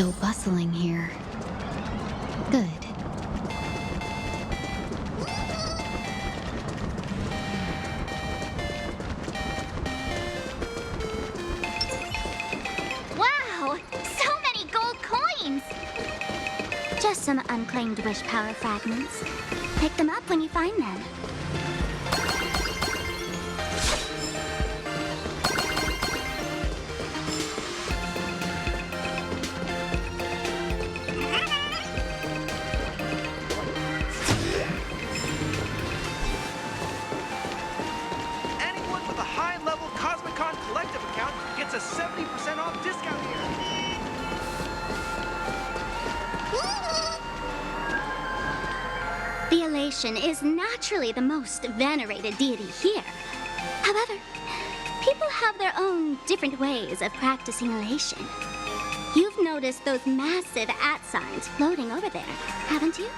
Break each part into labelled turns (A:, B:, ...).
A: so bustling here. Good.
B: Wow! So many gold coins! Just some unclaimed wish power fragments. Pick them up when you find them.
C: Anyone with a high-level Cosmicon Collective account gets a 70% off discount here.
B: The Elation is naturally the most venerated deity here. However, people have their own different ways of practicing Elation. You've noticed those massive @signs floating over there, haven't you?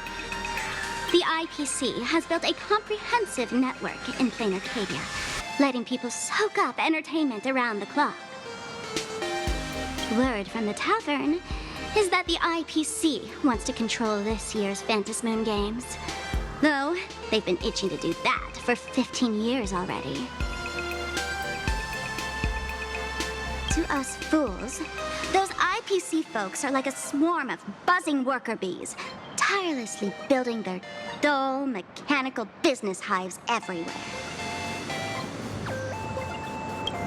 B: The IPC has built a comprehensive network in plain Arcadia, letting people soak up entertainment around the clock. Word from the tavern is that the IPC wants to control this year's Phantasmoon Games. Though, they've been itching to do that for 15 years already. To us fools, those IPC folks are like a swarm of buzzing worker bees, tirelessly building their dull, mechanical business hives everywhere.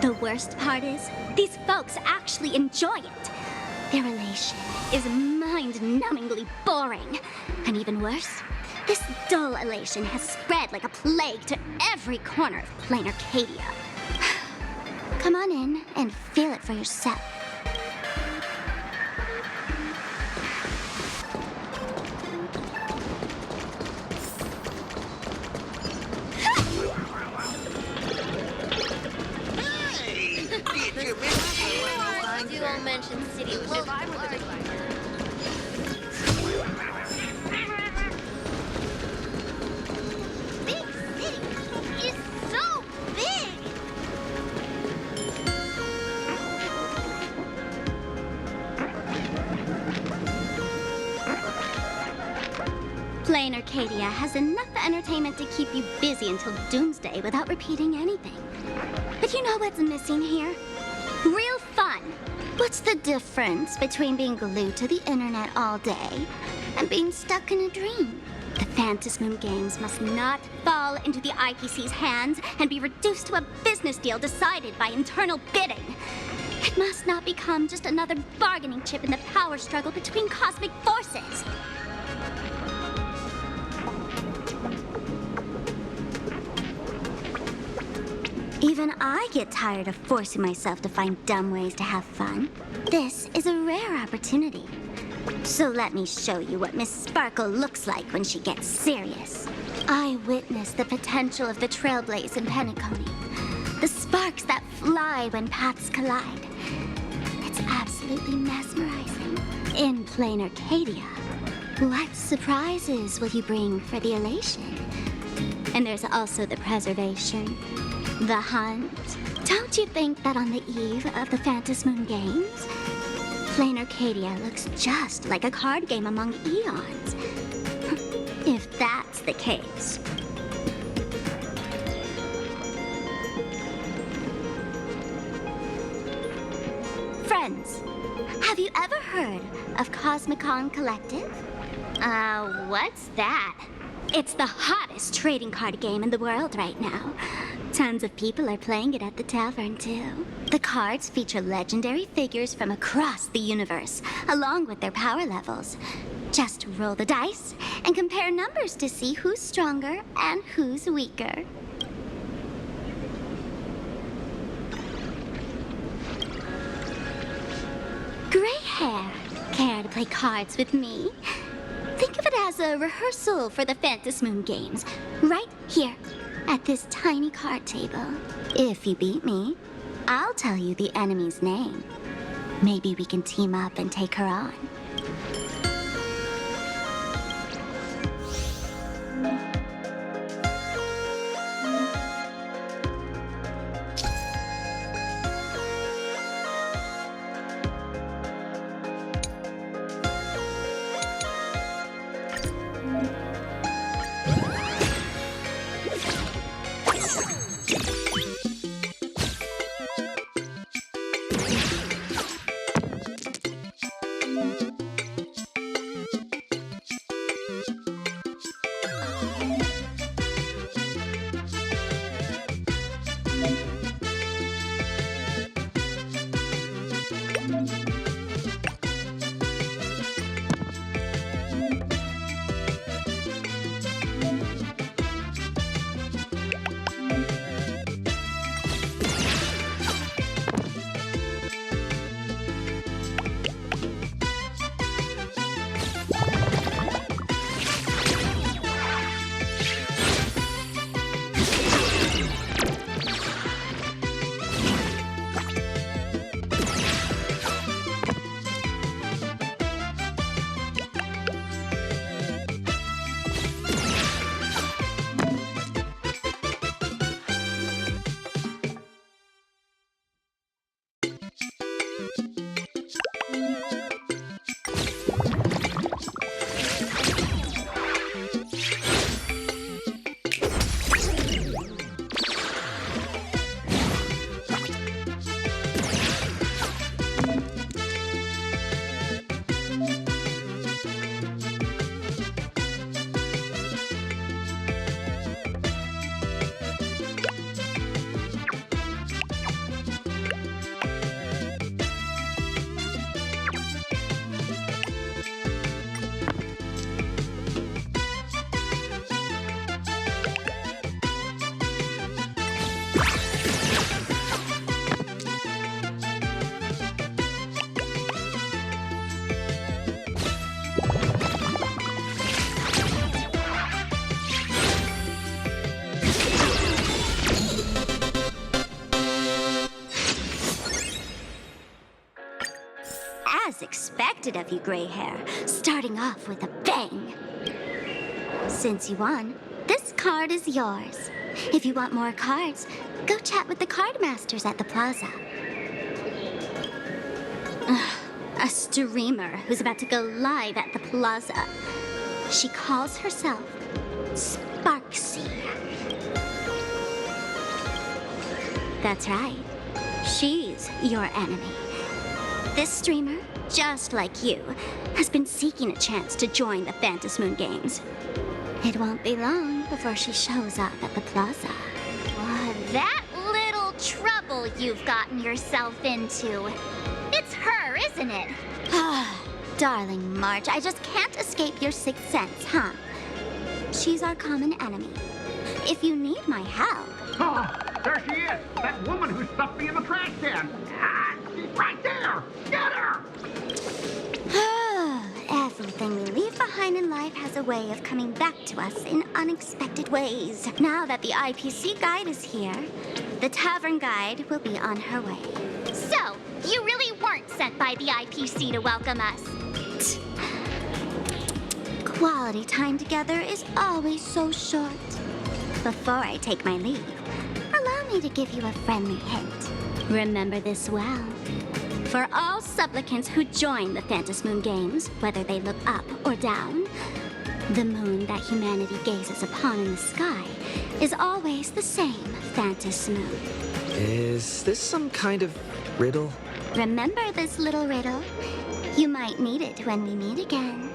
B: The worst part is, these folks actually enjoy it. Their Elation is mind-numbingly boring. And even worse, this dull Elation has spread like a plague to every corner of plain Arcadia. Come on in and feel it for yourself.
C: Hey! Did you miss
D: You all mentioned city look.
B: Big City is so big! Plain Arcadia has enough entertainment to keep you busy until doomsday without repeating anything. But you know what's missing here? Real fun! What's the difference between being glued to the internet all day and being stuck in a dream? The Phantasmoon Games must not fall into the IPC's hands and be reduced to a business deal decided by internal bidding. It must not become just another bargaining chip in the power struggle between cosmic forces. Even I get tired of forcing myself to find dumb ways to have fun. This is a rare opportunity. So let me show you what Miss Sparkle looks like when she gets serious. I witnessed the potential of the trailblaze in Penacony. The sparks that fly when paths collide. It's absolutely mesmerizing. In plain Arcadia, what surprises will you bring for the Elation? And there's also the preservation. The hunt. Don't you think that on the eve of the Phantasmoon Games, plain Arcadia looks just like a card game among eons? If that's the case. Friends, have you ever heard of Cosmicon Collective? What's that? It's the hottest trading card game in the world right now. Tons of people are playing it at the tavern, too. The cards feature legendary figures from across the universe, along with their power levels. Just roll the dice and compare numbers to see who's stronger and who's weaker. Gray hair. Care to play cards with me? Think of it as a rehearsal for the Phantasmoon Games, right here, at this tiny card table. If you beat me, I'll tell you the enemy's name. Maybe we can team up and take her on. expected of you, gray hair, starting off with a bang. Since you won, this card is yours. If you want more cards, go chat with the card masters at the plaza. A streamer who's about to go live at the plaza. She calls herself Sparksy. That's right. She's your enemy. This streamer, just like you, has been seeking a chance to join the Phantasmoon Games. It won't be long before she shows up at the plaza.
D: That little trouble you've gotten yourself into. It's her, isn't it?
B: Darling March, I just can't escape your sixth sense, huh? She's our common enemy. If you need my help...
E: Oh, there she is! That woman who stuffed me in the trash can! Ah, she's right there! Get her!
B: Everything we leave behind in life has a way of coming back to us in unexpected ways. Now that the IPC guide is here, the tavern guide will be on her way.
D: So, you really weren't sent by the IPC to welcome us.
B: Quality time together is always so short. Before I take my leave, allow me to give you a friendly hint. Remember this well. For all supplicants who join the Phantasmoon Games, whether they look up or down, the moon that humanity gazes upon in the sky is always the same Phantasmoon.
F: Is this some kind of riddle?
B: Remember this little riddle? You might need it when we meet again.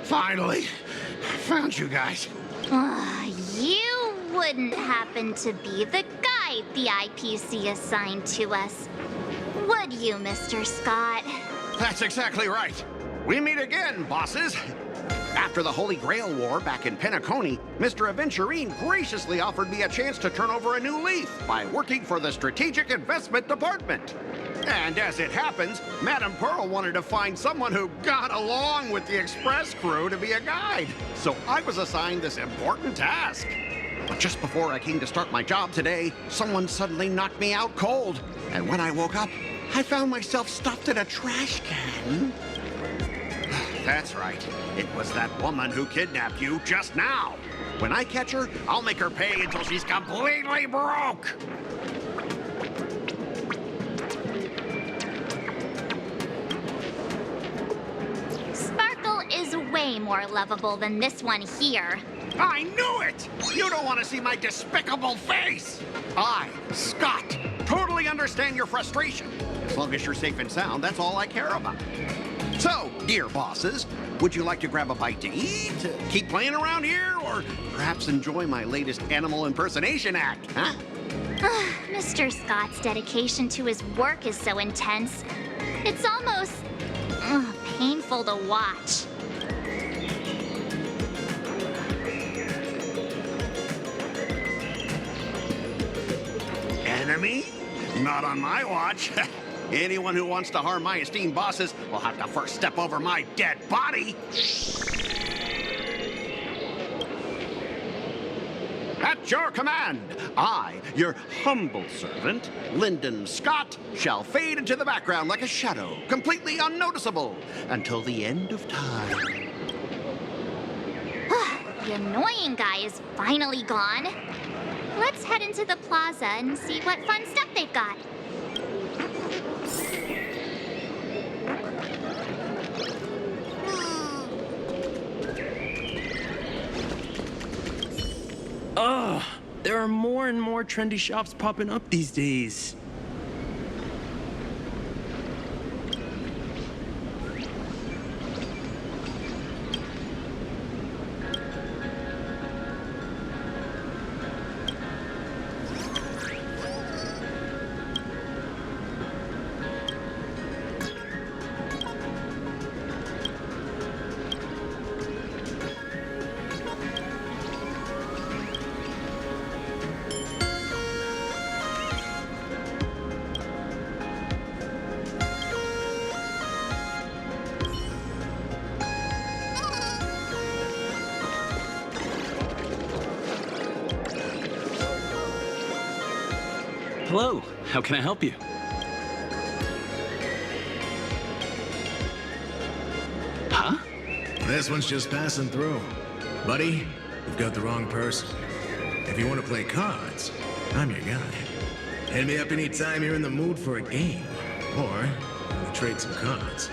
E: Finally, found you guys.
D: You wouldn't happen to be the guide the IPC assigned to us, would you, Mr. Scott?
E: That's exactly right. We meet again, bosses. After the Holy Grail War back in Penacony, Mr. Aventurine graciously offered me a chance to turn over a new leaf by working for the Strategic Investment Department. And as it happens, Madame Pearl wanted to find someone who got along with the Express crew to be a guide. So I was assigned this important task. But just before I came to start my job today, someone suddenly knocked me out cold. And when I woke up, I found myself stuffed in a trash can. That's right. It was that woman who kidnapped you just now. When I catch her, I'll make her pay until she's completely broke.
D: Sparkle is way more lovable than this one here.
E: I knew it! You don't want to see my despicable face! I, Scott, totally understand your frustration. As long as you're safe and sound, that's all I care about. So, dear bosses, would you like to grab a bite to eat, keep playing around here, or perhaps enjoy my latest animal impersonation act, huh?
D: Mr. Scott's dedication to his work is so intense. It's almost painful to watch.
E: Enemy? Not on my watch. Anyone who wants to harm my esteemed bosses will have to first step over my dead body. At your command, I, your humble servant, Lyndon Scott, shall fade into the background like a shadow, completely unnoticeable, until the end of time.
D: The annoying guy is finally gone. Let's head into the plaza and see what fun stuff they've got.
G: Ugh, there are more and more trendy shops popping up these days.
H: Hello, how can I help you? Huh?
I: This one's just passing through. Buddy, you've got the wrong person. If you want to play cards, I'm your guy. Hit me up anytime you're in the mood for a game. Or, we'll trade some cards.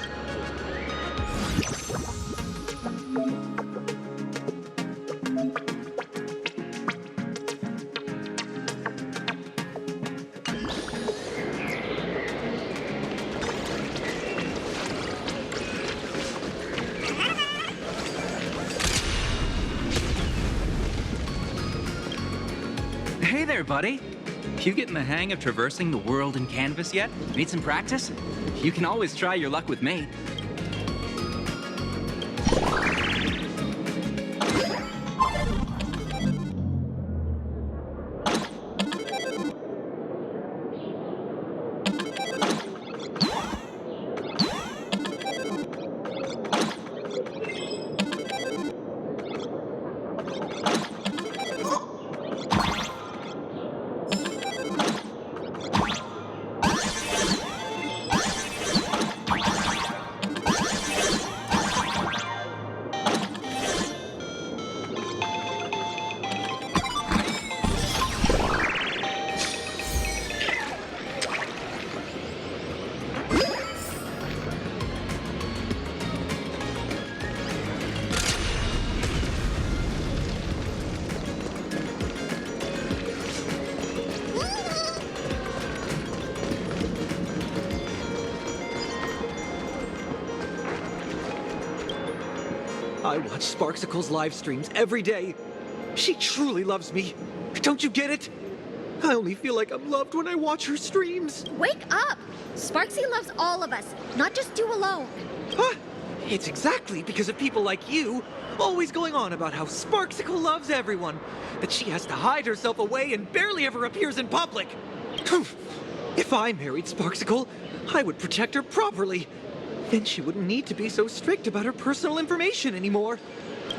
J: Hey there, buddy. You getting the hang of traversing the world in canvas yet? Need some practice? You can always try your luck with me.
F: I watch Sparksicle's live streams every day. She truly loves me. Don't you get it? I only feel like I'm loved when I watch her streams.
K: Wake up! Sparksy loves all of us, not just you alone.
F: Huh? It's exactly because of people like you, always going on about how Sparksicle loves everyone, that she has to hide herself away and barely ever appears in public. If I married Sparksicle, I would protect her properly. Then she wouldn't need to be so strict about her personal information anymore.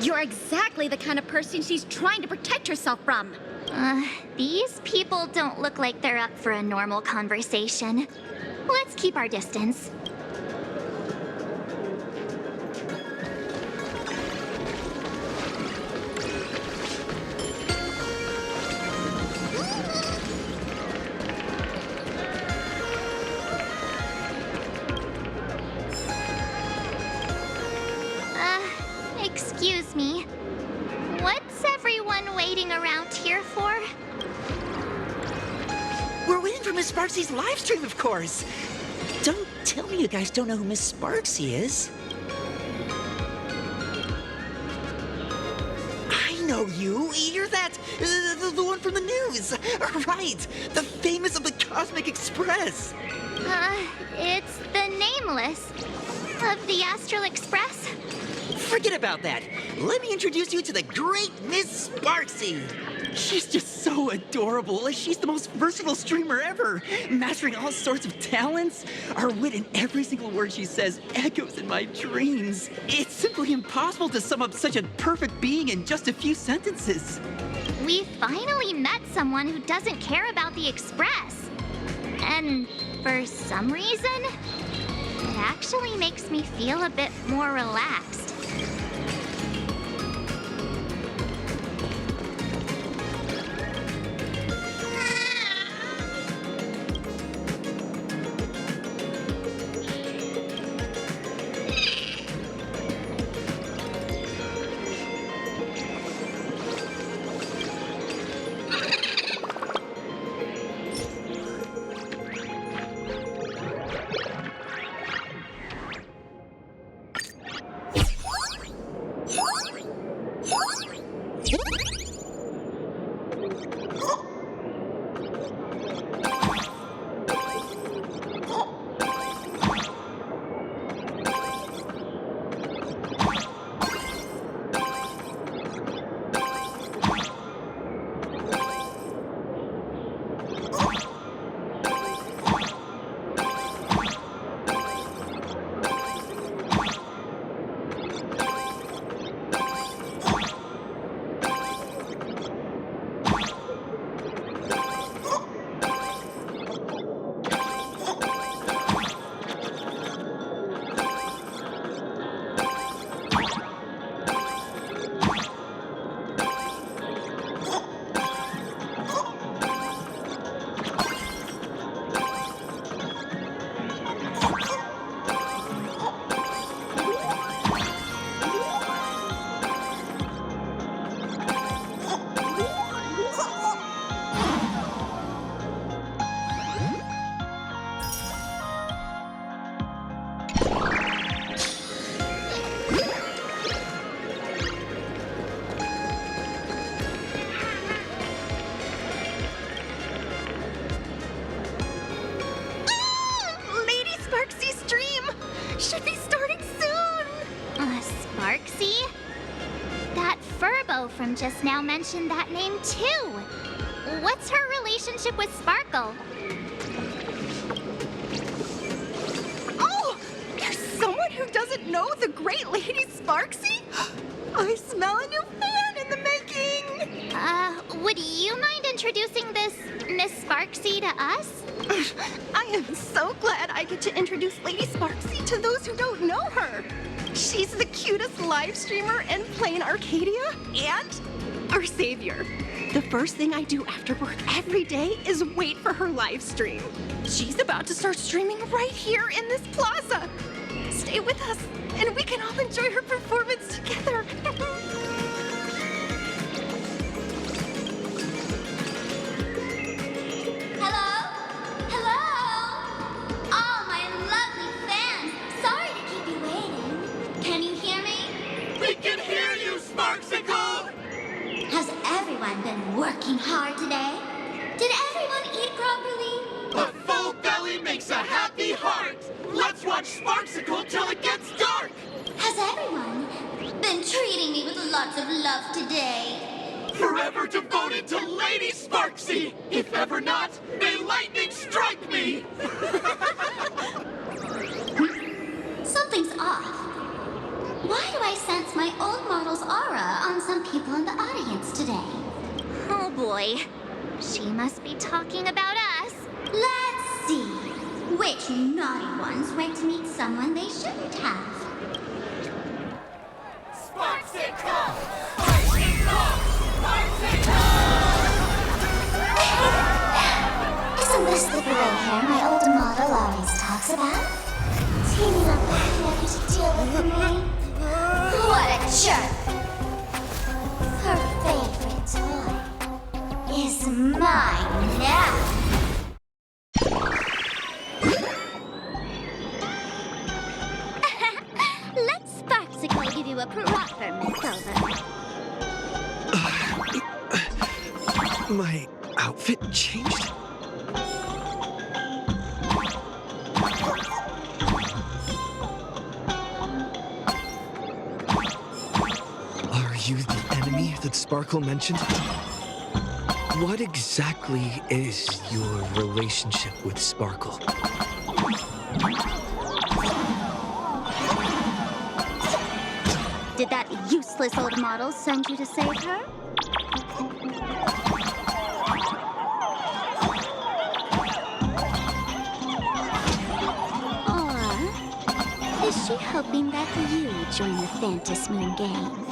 K: You're exactly the kind of person she's trying to protect herself from.
D: These people don't look like they're up for a normal conversation. Let's keep our distance. Excuse me. What's everyone waiting around here for?
L: We're waiting for Miss Sparksy's live stream, of course. Don't tell me you guys don't know who Miss Sparksy is. I know you. You're that, the one from the news. Right, the famous of the Cosmic Express.
D: It's the Nameless of the Astral Express.
L: Forget about that. Let me introduce you to the great Miss Sparksy. She's just so adorable. She's the most versatile streamer ever, mastering all sorts of talents. Her wit in every single word she says echoes in my dreams. It's simply impossible to sum up such a perfect being in just a few sentences.
D: We finally met someone who doesn't care about the Express. And for some reason, it actually makes me feel a bit more relaxed. Mom just now mentioned that name too. What's her relationship with Sparkle?
M: Oh! There's someone who doesn't know the great Lady Sparksy? I smell a new fan in the making!
D: Would you mind introducing this Miss Sparksy to us?
M: I am so glad I get to introduce Lady Sparksy to those who don't know her. She's the cutest live streamer in plain Arcadia and our savior. The first thing I do after work every day is wait for her live stream. She's about to start streaming right here in this plaza. Stay with us, and we can all enjoy her performance together.
B: Hello? Hello? All my lovely fans, sorry to keep you waiting. Can you hear me?
C: We can hear you, Sparksicle!
B: Has everyone been working hard today? Did everyone eat properly?
C: A full belly makes a happy heart. Let's watch Sparksicle till it gets dark.
B: Has everyone been treating me with lots of love today?
C: Forever devoted to Lady Sparksy. If ever not, may lightning strike me.
B: Something's off. Why do I sense my old model's aura on some people in the audience today?
D: Oh boy. She must be talking about us.
B: Let's see. Which naughty ones went to meet someone they shouldn't have?
C: Sparksicle! Sparksicle! Sparksicle!
B: Isn't this the gray hair my old model always talks about? Teaming up with him to deal with me? What a jerk! Her favorite toy is mine now. Let Sparksicle give you a proper makeover.
F: My outfit changed? Are you the enemy that Sparkle mentioned? What exactly is your relationship with Sparkle?
B: Did that useless old model send you to save her? Or is she hoping that you join the Phantasmoon Games?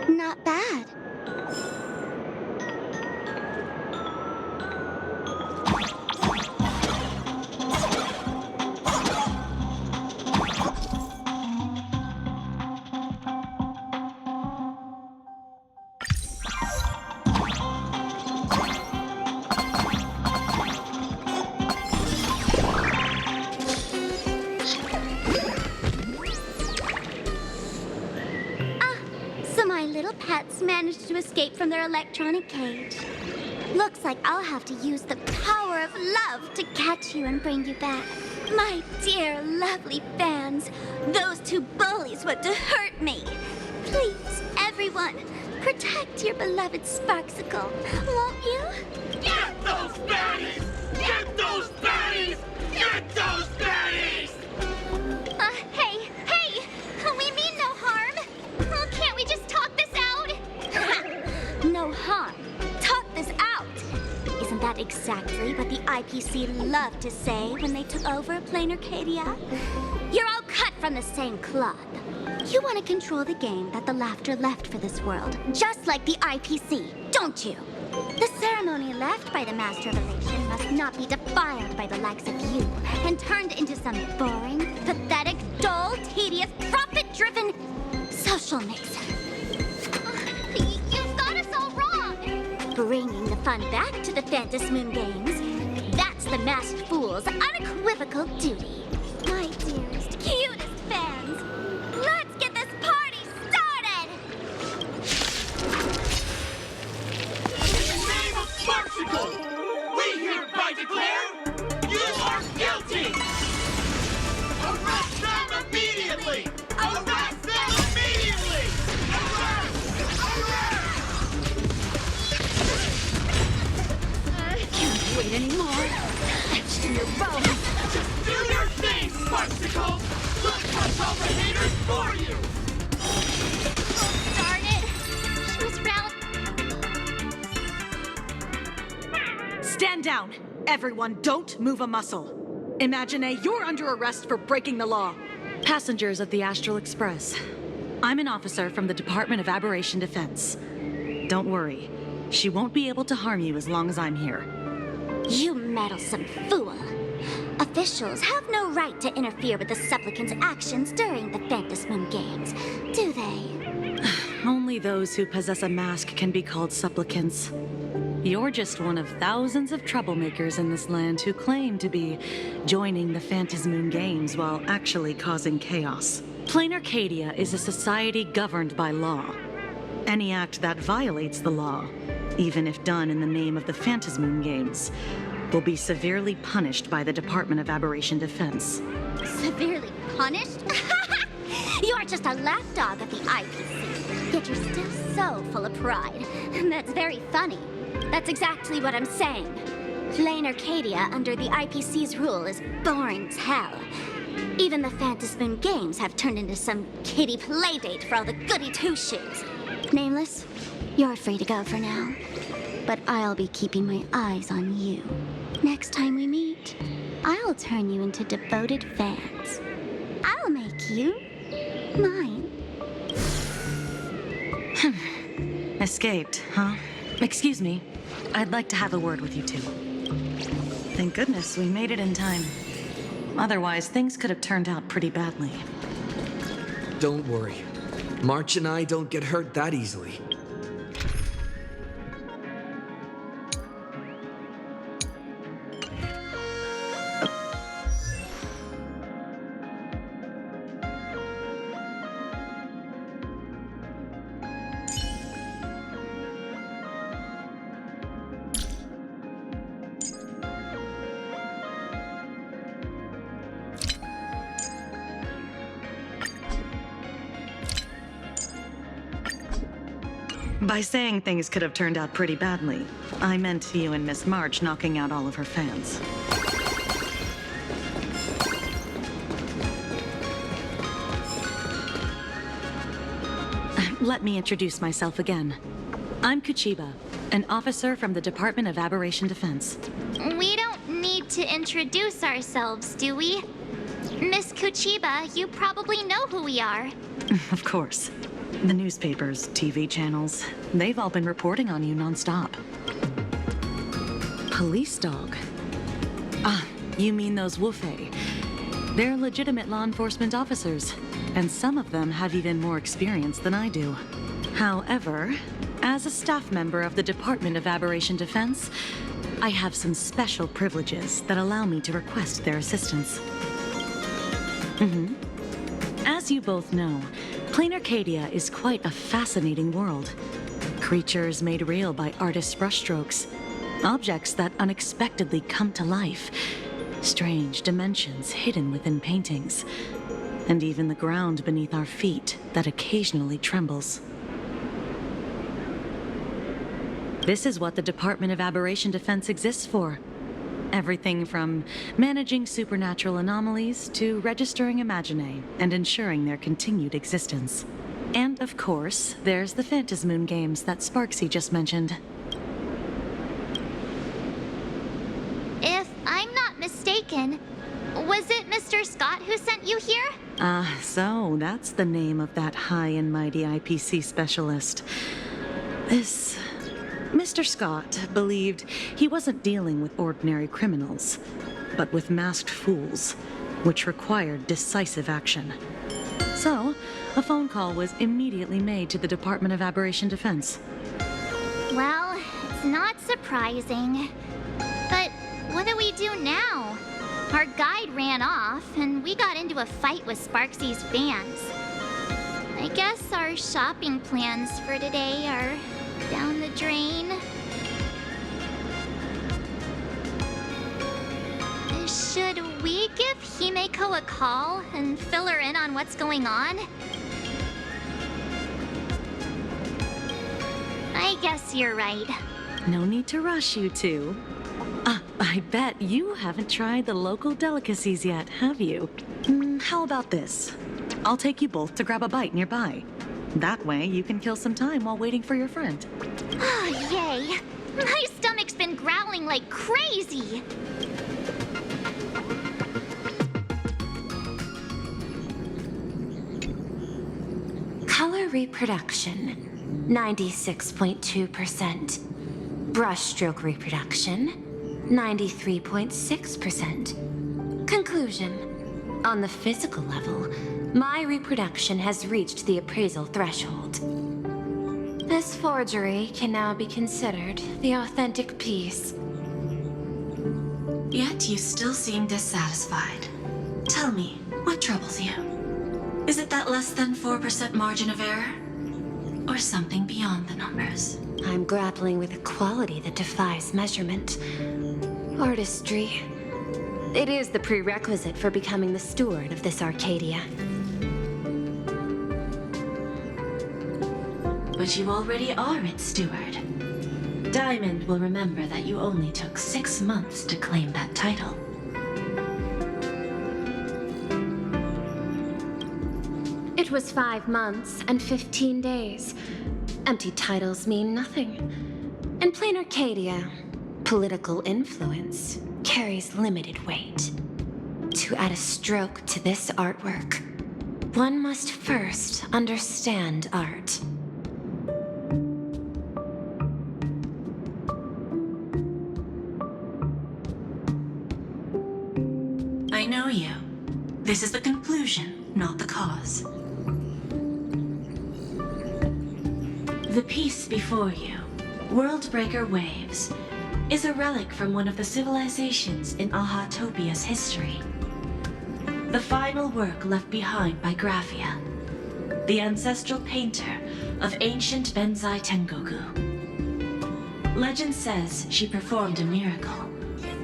B: Not bad. So my little pets managed to escape from their electronic cage. Looks like I'll have to use the power of love to catch you and bring you back. My dear, lovely fans, those two bullies want to hurt me. Please, everyone, protect your beloved Sparksicle, won't you?
C: Get those baddies! Get those baddies! Get those baddies!
D: Hey! We mean no harm. Can't we just talk this out?
B: No harm. Talk this out. Isn't that exactly what the IPC loved to say when they took over Plain Arcadia? You're all cut from the same cloth. You want to control the game that the laughter left for this world, just like the IPC, don't you? The ceremony left by the Master of Elation must not be defiled by the likes of you and turned into some boring, pathetic, dull, tedious, profit-driven social mix.
D: You've got us all wrong.
B: Bringing the fun back to the Phantasmoon Games, that's the Masked Fool's unequivocal duty. my dearest, cutest fans. Let's get this party started!
N: In the name of Sparksicle, we hereby declare you are guilty! Arrest them immediately! Arrest them immediately! Arrest! Arrest!
A: Can't wait anymore. Etched in your bones.
N: Just do your thing, Sparksicle! We'll crush all the haters for you!
D: Darn it. She was round.
O: Stand down! Everyone, don't move a muscle. Imagine you're under arrest for breaking the law. Passengers of the Astral Express. I'm an officer from the Department of Aberration Defense. Don't worry. She won't be able to harm you as long as I'm here.
B: You meddlesome fool. Officials have no right to interfere with the supplicant's actions during the Phantasmoon Games, do they?
O: Only those who possess a mask can be called supplicants. You're just one of thousands of troublemakers in this land who claim to be joining the Phantasmoon Games while actually causing chaos. Plain Arcadia is a society governed by law. Any act that violates the law, even if done in the name of the Phantasmoon Games, will be severely punished by the Department of Aberration Defense.
B: Severely punished? You're just a lapdog of the IPC, yet you're still so full of pride. That's very funny. That's exactly what I'm saying. Plain Arcadia under the IPC's rule is boring as hell. Even the Phantasmoon Games have turned into some kiddie playdate for all the goody two-shoes. Nameless, you're free to go for now. But I'll be keeping my eyes on you. Next time we meet, I'll turn you into devoted fans. I'll make you mine.
O: Escaped, huh? Excuse me. I'd like to have a word with you two. Thank goodness we made it in time. Otherwise, things could have turned out pretty badly.
F: Don't worry. March and I don't get hurt that easily.
O: By saying things could have turned out pretty badly, I meant you and Miss March knocking out all of her fans. Let me introduce myself again. I'm Kuchiba, an officer from the Department of Aberration Defense.
D: We don't need to introduce ourselves, do we? Miss Kuchiba, you probably know who we are.
O: Of course. The newspapers, TV channels, they've all been reporting on you nonstop. Police dog? Ah, you mean those Wufei. They're legitimate law enforcement officers, and some of them have even more experience than I do. However, as a staff member of the Department of Aberration Defense, I have some special privileges that allow me to request their assistance. As you both know, Plain Arcadia is quite a fascinating world. Creatures made real by artists' brushstrokes. Objects that unexpectedly come to life. Strange dimensions hidden within paintings. And even the ground beneath our feet that occasionally trembles. This is what the Department of Aberration Defense exists for. Everything from managing supernatural anomalies to registering Imaginae and ensuring their continued existence. And of course, there's the Phantasmoon Games that Sparksy just mentioned.
D: If I'm not mistaken, was it Mr. Scott who sent you here?
O: So that's the name of that high and mighty IPC specialist. This Mr. Scott believed he wasn't dealing with ordinary criminals, but with masked fools, which required decisive action. So, a phone call was immediately made to the Department of Aberration Defense.
D: Well, it's not surprising. But what do we do now? Our guide ran off, and we got into a fight with Sparksy's fans. I guess our shopping plans for today are down the drain. Should we give Himeko a call and fill her in on what's going on? I guess you're right.
O: No need to rush, you two. I bet you haven't tried the local delicacies yet, have you? How about this? I'll take you both to grab a bite nearby. That way, you can kill some time while waiting for your friend.
D: Oh, yay! My stomach's been growling like crazy!
P: Color reproduction, 96.2%. Brushstroke reproduction, 93.6%. Conclusion. On the physical level, my reproduction has reached the appraisal threshold. This forgery can now be considered the authentic piece.
Q: Yet you still seem dissatisfied. Tell me, what troubles you? Is it that less than 4% margin of error? Or something beyond the numbers?
P: I'm grappling with a quality that defies measurement. Artistry. It is the prerequisite for becoming the steward of this Arcadia.
Q: But you already are its steward. Diamond will remember that you only took 6 months to claim that title.
P: It was 5 months and 15 days. Empty titles mean nothing. In plain Arcadia, political influence carries limited weight. To add a stroke to this artwork, one must first understand art.
Q: I know you. This is the conclusion, not the cause. The piece before you, Worldbreaker Waves, is a relic from one of the civilizations in Ahatopia's history. The final work left behind by Graphia, the ancestral painter of ancient Benzai Tengoku. Legend says she performed a miracle,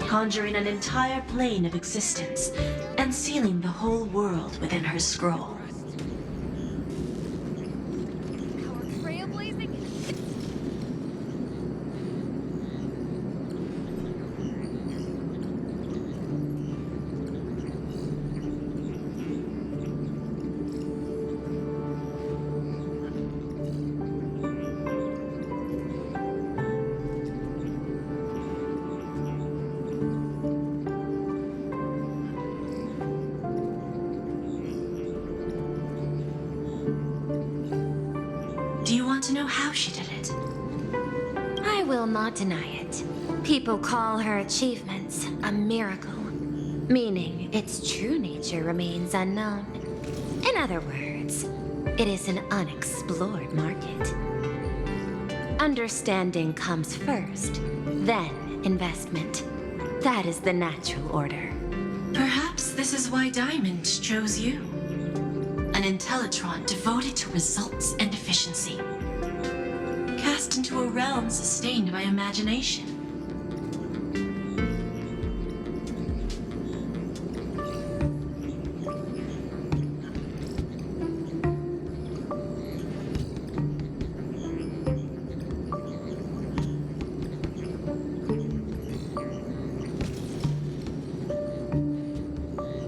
Q: conjuring an entire plane of existence and sealing the whole world within her scroll. Do you want to know how she did it?
P: I will not deny it. People call her achievements a miracle, meaning its true nature remains unknown. In other words, it is an unexplored market. Understanding comes first, then investment. That is the natural order.
Q: Perhaps this is why Diamond chose you. An Intellitron devoted to results and efficiency. Cast into a realm sustained by imagination.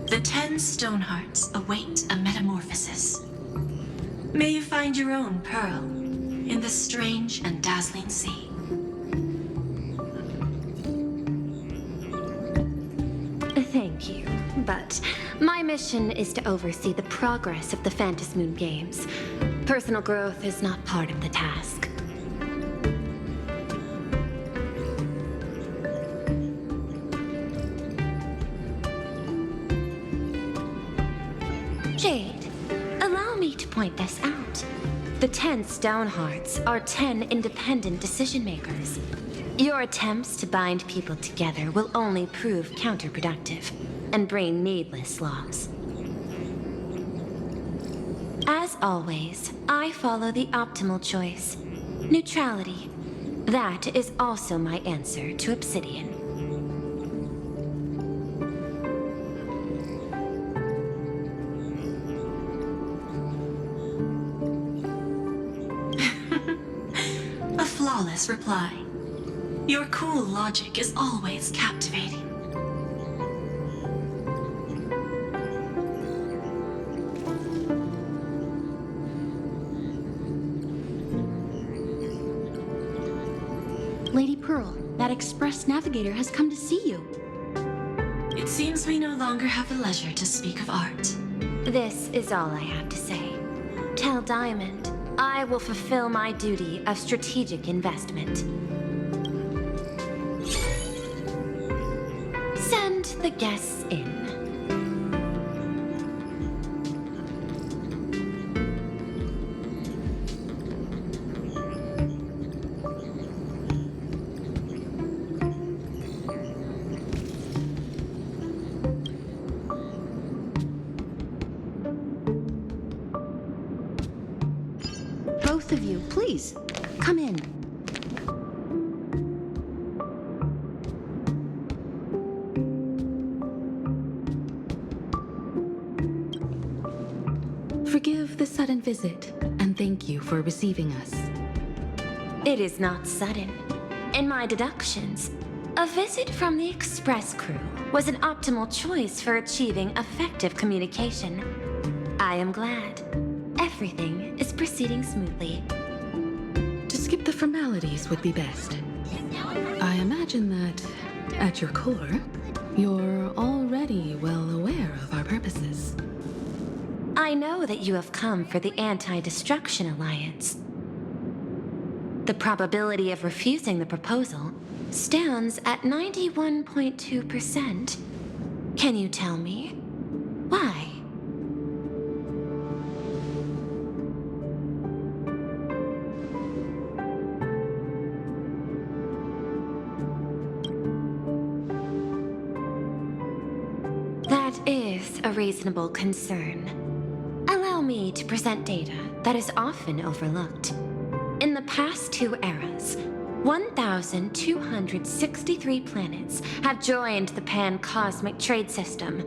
Q: The 10 Stonehearts await a metamorphosis. May you find your own pearl in this strange and dazzling sea.
P: Thank you, but my mission is to oversee the progress of the Phantasmoon Games. Personal growth is not part of the task. Jade, allow me to point this out. The 10 Stonehearts are 10 independent decision-makers. Your attempts to bind people together will only prove counterproductive. and bring needless loss. As always, I follow the optimal choice. Neutrality. That is also my answer to Obsidian.
Q: A flawless reply. Your cool logic is always captivating.
A: Lady Pearl, that express navigator has come to see you.
Q: It seems we no longer have the leisure to speak of art.
P: This is all I have to say. Tell Diamond, I will fulfill my duty of strategic investment. Send the guests in.
A: Both of you, please, come in.
R: Forgive the sudden visit, and thank you for receiving us.
P: It is not sudden. In my deductions, a visit from the Express crew was an optimal choice for achieving effective communication. I am glad. Everything is proceeding smoothly.
R: To skip the formalities would be best. I imagine that, at your core, you're already well aware of our purposes.
P: I know that you have come for the Anti-Destruction Alliance. The probability of refusing the proposal stands at 91.2%. Can you tell me why? That is a reasonable concern. Allow me to present data that is often overlooked. In the past 2 eras, 1,263 planets have joined the Pan-Cosmic Trade System,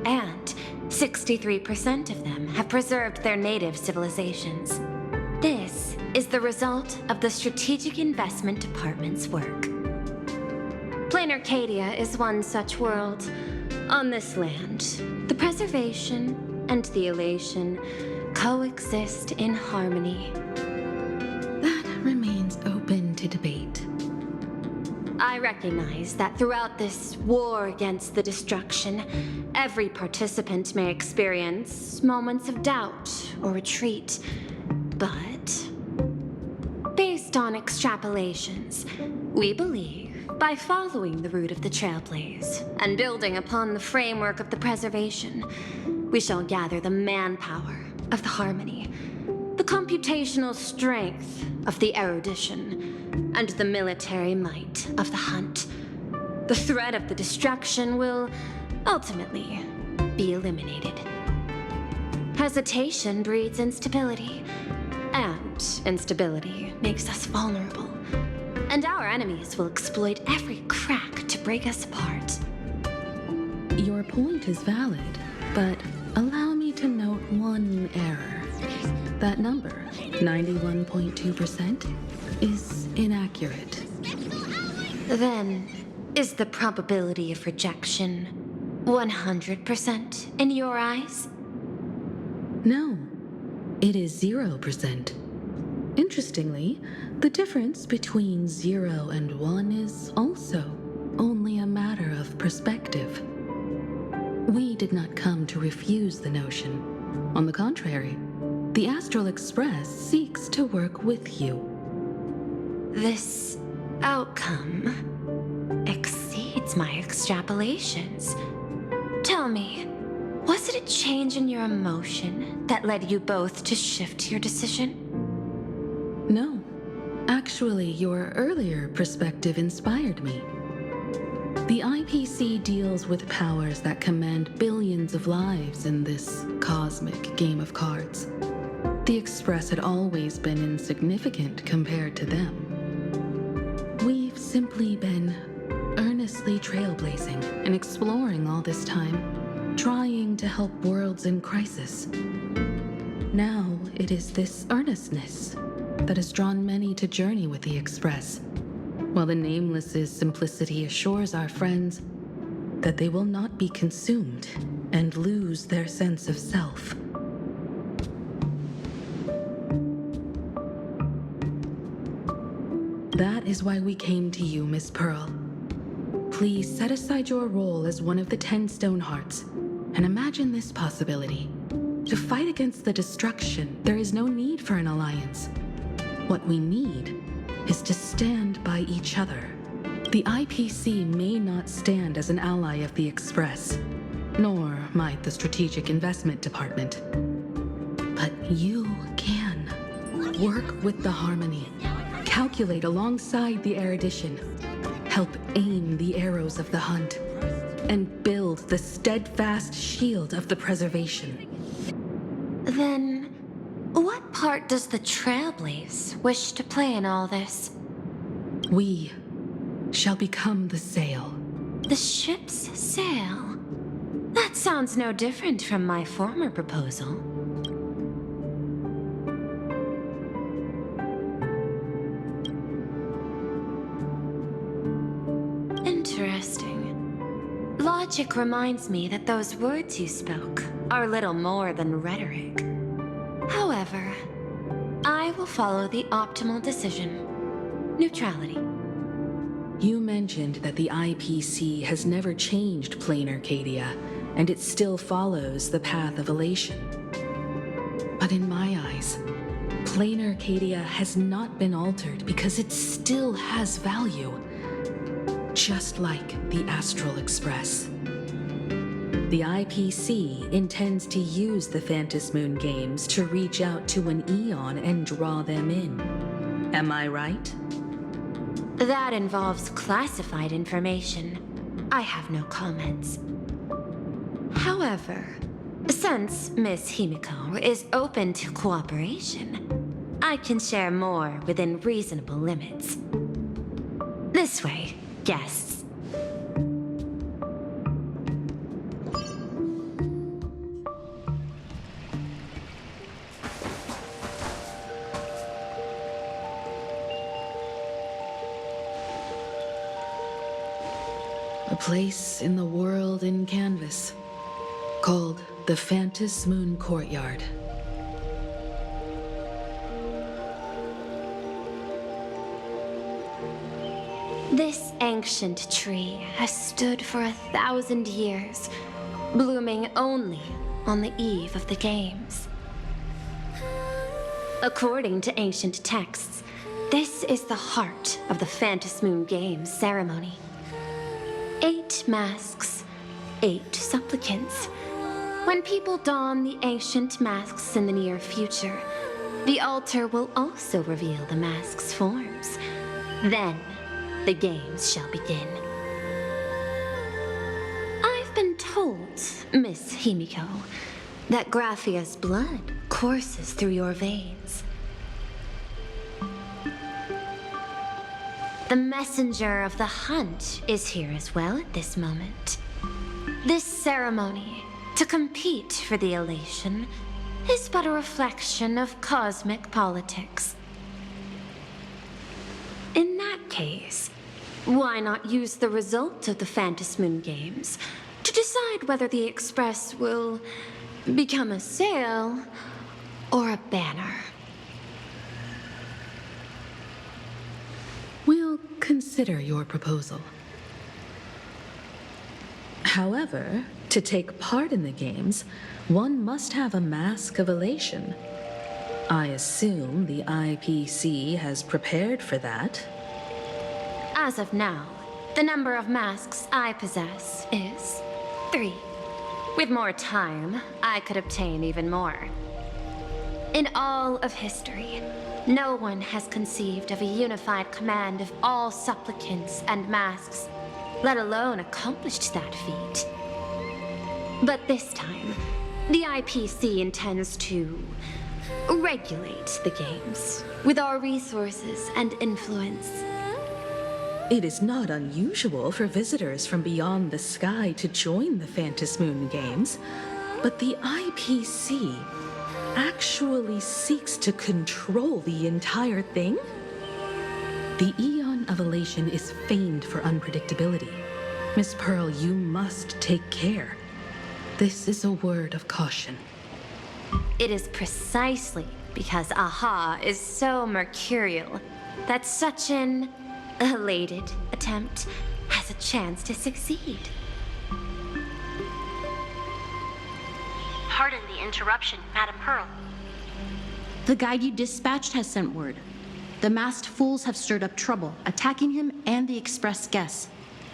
P: and 63% of them have preserved their native civilizations. This is the result of the Strategic Investment Department's work. Plain Arcadia is one such world. On this land, the preservation and the elation coexist in harmony.
R: That remains open to debate.
P: I recognize that throughout this war against the destruction, every participant may experience moments of doubt or retreat. But, based on extrapolations, we believe by following the route of the Trailblaze and building upon the framework of the preservation, we shall gather the manpower of the harmony, the computational strength of the erudition, and the military might of the hunt. The threat of the destruction will ultimately be eliminated. Hesitation breeds instability, and instability makes us vulnerable. And our enemies will exploit every crack to break us apart.
R: Your point is valid, but allow me to note one error. That number, 91.2%, is inaccurate.
P: Then, is the probability of rejection 100% in your eyes?
R: No, it is 0%. Interestingly, the difference between 0 and 1 is also only a matter of perspective. We did not come to refuse the notion. On the contrary, the Astral Express seeks to work with you.
P: This outcome exceeds my extrapolations. Tell me, was it a change in your emotion that led you both to shift your decision?
R: No. Actually, your earlier perspective inspired me. The IPC deals with powers that command billions of lives in this cosmic game of cards. The Express had always been insignificant compared to them. We've simply been earnestly trailblazing and exploring all this time, trying to help worlds in crisis. Now it is this earnestness that has drawn many to journey with the Express, while the Nameless's simplicity assures our friends that they will not be consumed and lose their sense of self. That is why we came to you, Miss Pearl. Please set aside your role as one of the 10 Stonehearts and imagine this possibility. To fight against the destruction, there is no need for an alliance. What we need is to stand by each other. The IPC may not stand as an ally of the Express, nor might the Strategic Investment Department. But you can work with the Harmony, calculate alongside the erudition, help aim the arrows of the hunt, and build the steadfast shield of the preservation.
P: Then, what part does the Trailblaze wish to play in all this?
R: We shall become the sail.
P: The ship's sail? That sounds no different from my former proposal. Interesting. Logic reminds me that those words you spoke are little more than rhetoric. However, I will follow the optimal decision. Neutrality.
R: You mentioned that the IPC has never changed Plain Arcadia, and it still follows the path of elation. But in my eyes, Plain Arcadia has not been altered because it still has value. Just like the Astral Express. The IPC intends to use the Phantasmoon games to reach out to an Eon and draw them in. Am I right?
P: That involves classified information. I have no comments. However, since Miss Himiko is open to cooperation, I can share more within reasonable limits. This way, guests.
R: A place in the world in canvas, called the Phantasmoon Courtyard.
P: This ancient tree has stood for 1,000 years, blooming only on the eve of the games. According to ancient texts, this is the heart of the Phantasmoon Games ceremony. 8 masks, 8 supplicants. When people don the ancient masks in the near future, the altar will also reveal the masks' forms. Then, the games shall begin. I've been told, Miss Himiko, that Graphia's blood courses through your veins. The messenger of the hunt is here as well at this moment. This ceremony, to compete for the elation, is but a reflection of cosmic politics. In that case, why not use the result of the Phantasmoon Games to decide whether the Express will become a sail or a banner?
R: We'll consider your proposal. However, to take part in the games, one must have a mask of elation. I assume the IPC has prepared for that.
P: As of now, the number of masks I possess is 3. With more time, I could obtain even more. In all of history, no one has conceived of a unified command of all supplicants and masks let alone accomplished that feat. But this time, the IPC intends to regulate the games with our resources and influence.
R: It is not unusual for visitors from beyond the sky to join the Phantasmoon Games, but the IPC actually seeks to control the entire thing? The Eon of Elation is famed for unpredictability. Miss Pearl, you must take care. This is a word of caution.
P: It is precisely because AHA is so mercurial that such an elated attempt has a chance to succeed.
Q: Pardon the interruption, Madam Pearl.
A: The guide you dispatched has sent word. The masked fools have stirred up trouble, attacking him and the express guests.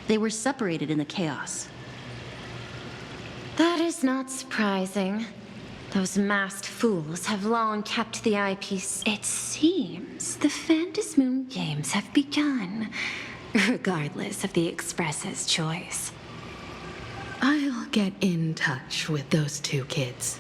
A: They were separated in the chaos.
P: That is not surprising. Those masked fools have long kept the IPC. It seems the Phantasmoon Games have begun, regardless of the Express's choice.
R: I'll get in touch with those two kids.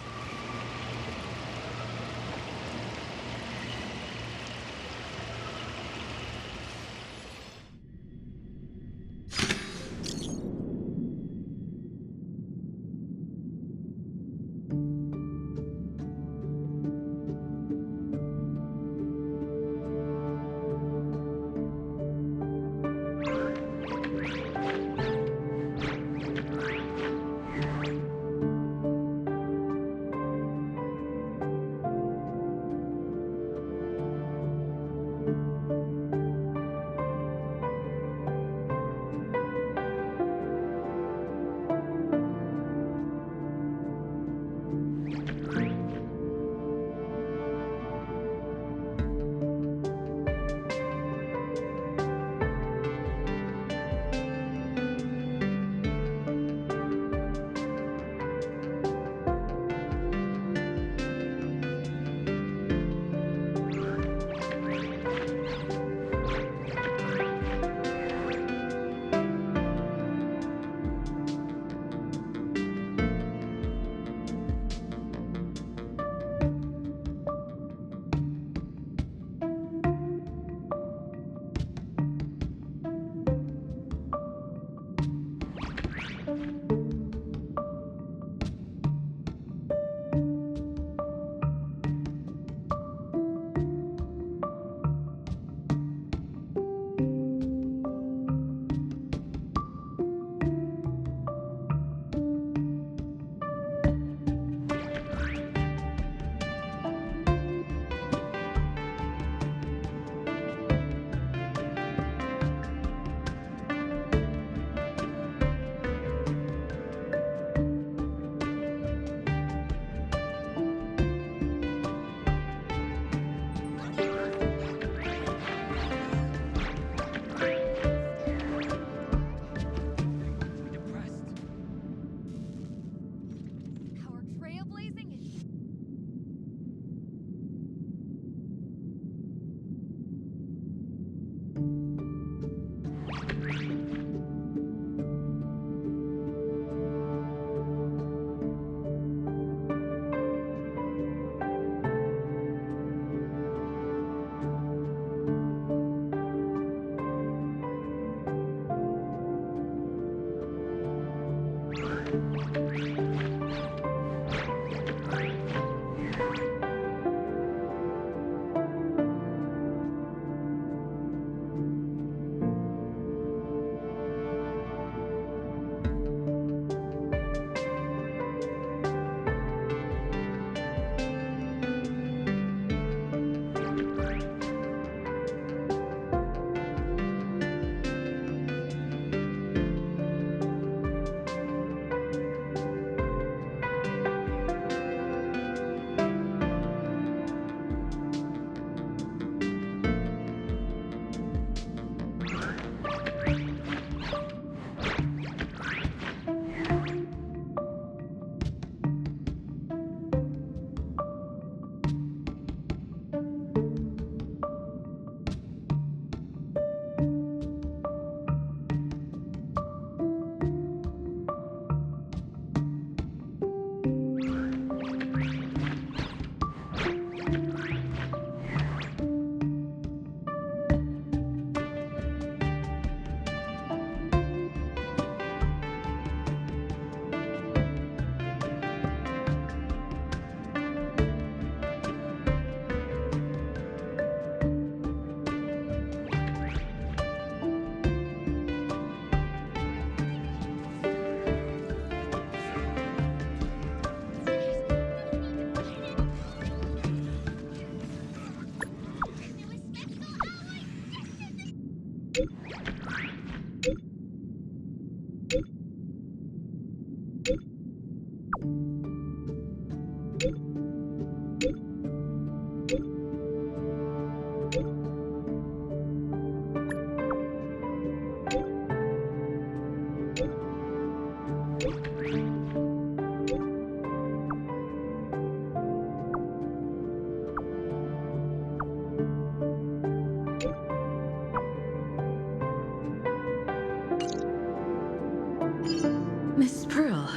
R: Miss Pearl,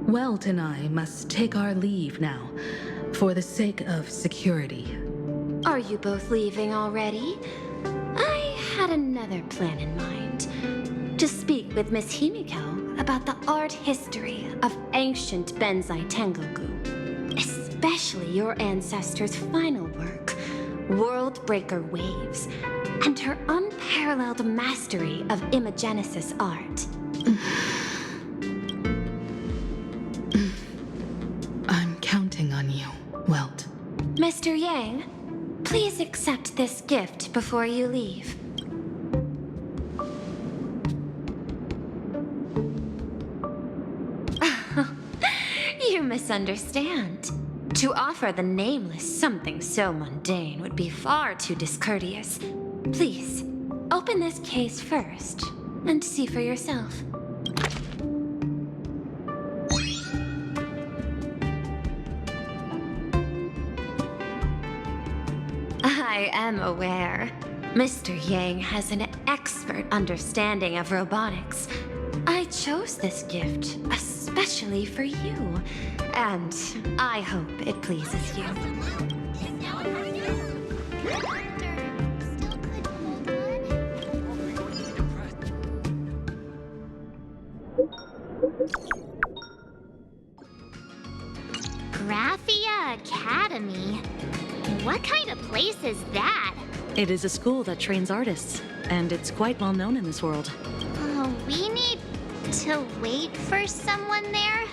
R: Welt and I must take our leave now, for the sake of security.
P: Are you both leaving already? I had another plan in mind. To speak with Miss Himiko about the art history of ancient Benzai Tengoku. Especially your ancestors' final work, World Breaker Waves, and her unparalleled mastery of imagenesis art.
R: I'm counting on you, Welt.
P: Mr. Yang, please accept this gift before you leave. You misunderstand. To offer the Nameless something so mundane would be far too discourteous. Please, open this case first and see for yourself. I am aware. Mr. Yang has an expert understanding of robotics. I chose this gift especially for you, and I hope it pleases you.
D: Graphia Academy? What kind of place is that?
O: It is a school that trains artists, and it's quite well known in this world.
D: We need to wait for someone there?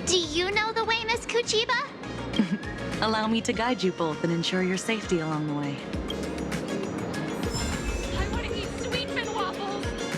D: Do you know the way, Miss Kuchiba?
O: Allow me to guide you both and ensure your safety along the way.